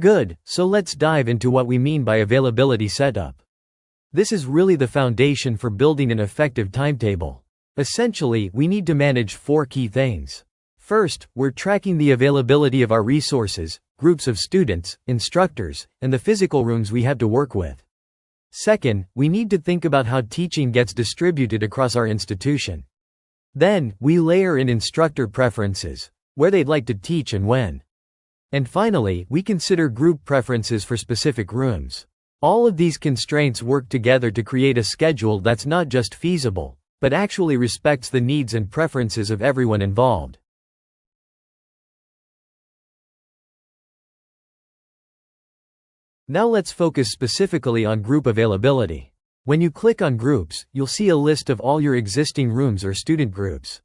Good, so let's dive into what we mean by availability setup. This is really the foundation for building an effective timetable. Essentially, we need to manage 4 key things. First, we're tracking the availability of our resources, groups of students, instructors, and the physical rooms we have to work with. Second, we need to think about how teaching gets distributed across our institution. Then, we layer in instructor preferences, where they'd like to teach and when. And finally, we consider group preferences for specific rooms. All of these constraints work together to create a schedule that's not just feasible, but actually respects the needs and preferences of everyone involved. Now let's focus specifically on group availability. When you click on Groups, you'll see a list of all your existing rooms or student groups.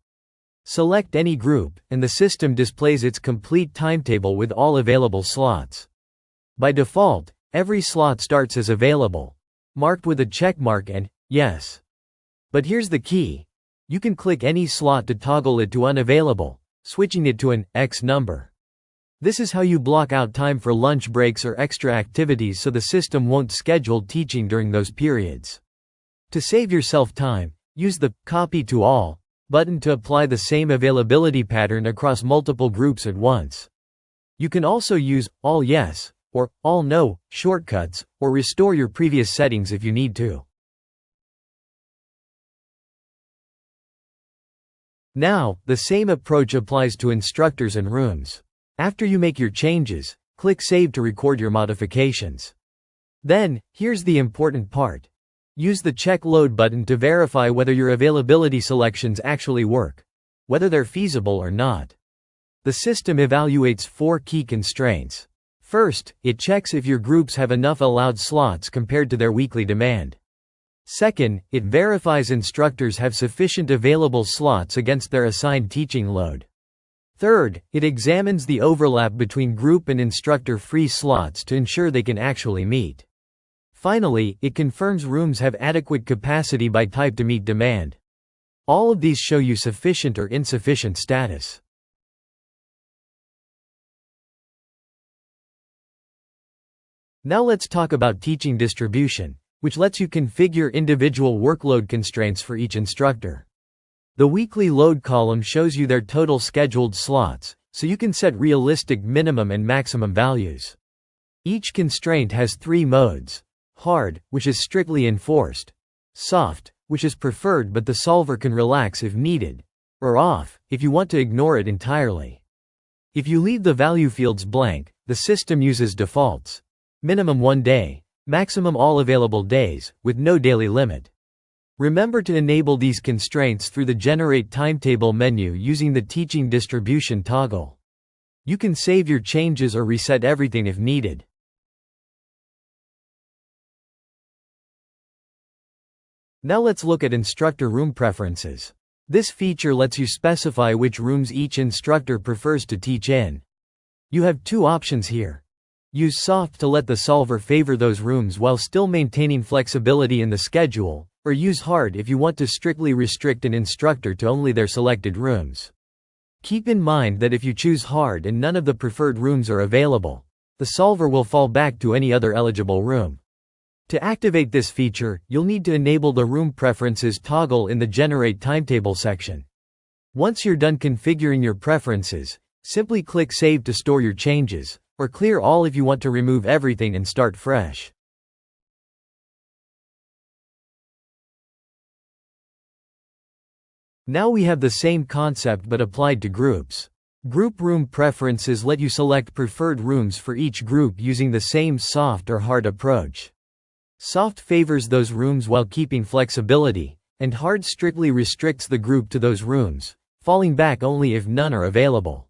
Select any group, and the system displays its complete timetable with all available slots. By default, every slot starts as available, marked with a check mark and yes. But here's the key. You can click any slot to toggle it to unavailable, switching it to an X number. This is how you block out time for lunch breaks or extra activities so the system won't schedule teaching during those periods. To save yourself time, use the Copy to All button to apply the same availability pattern across multiple groups at once. You can also use All Yes or All No shortcuts, or restore your previous settings if you need to. Now, the same approach applies to instructors and rooms. After you make your changes, click Save to record your modifications. Then, here's the important part. Use the Check Load button to verify whether your availability selections actually work, whether they're feasible or not. The system evaluates 4 key constraints. First, it checks if your groups have enough allowed slots compared to their weekly demand. Second, it verifies instructors have sufficient available slots against their assigned teaching load. Third, it examines the overlap between group and instructor free slots to ensure they can actually meet. Finally, it confirms rooms have adequate capacity by type to meet demand. All of these show you sufficient or insufficient status. Now let's talk about teaching distribution, which lets you configure individual workload constraints for each instructor. The weekly load column shows you their total scheduled slots, so you can set realistic minimum and maximum values. Each constraint has 3 modes: hard, which is strictly enforced; soft, which is preferred but the solver can relax if needed; or off, if you want to ignore it entirely. If you leave the value fields blank, the system uses defaults. Minimum 1 day, maximum all available days, with no daily limit. Remember to enable these constraints through the Generate Timetable menu using the Teaching Distribution toggle. You can save your changes or reset everything if needed. Now let's look at instructor room preferences. This feature lets you specify which rooms each instructor prefers to teach in. You have 2 options here. Use soft to let the solver favor those rooms while still maintaining flexibility in the schedule, or use hard if you want to strictly restrict an instructor to only their selected rooms. Keep in mind that if you choose hard and none of the preferred rooms are available, the solver will fall back to any other eligible room. To activate this feature, you'll need to enable the Room Preferences toggle in the Generate Timetable section. Once you're done configuring your preferences, simply click Save to store your changes, or clear all if you want to remove everything and start fresh. Now we have the same concept but applied to groups. Group room preferences let you select preferred rooms for each group using the same soft or hard approach. Soft favors those rooms while keeping flexibility, and hard strictly restricts the group to those rooms, falling back only if none are available.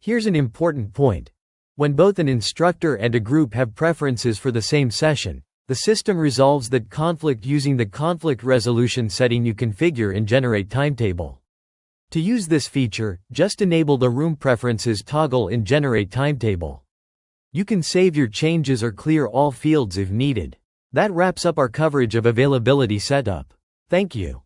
Here's an important point. When both an instructor and a group have preferences for the same session, the system resolves that conflict using the conflict resolution setting you configure in Generate Timetable. To use this feature, just enable the Room Preferences toggle in Generate Timetable. You can save your changes or clear all fields if needed. That wraps up our coverage of availability setup. Thank you.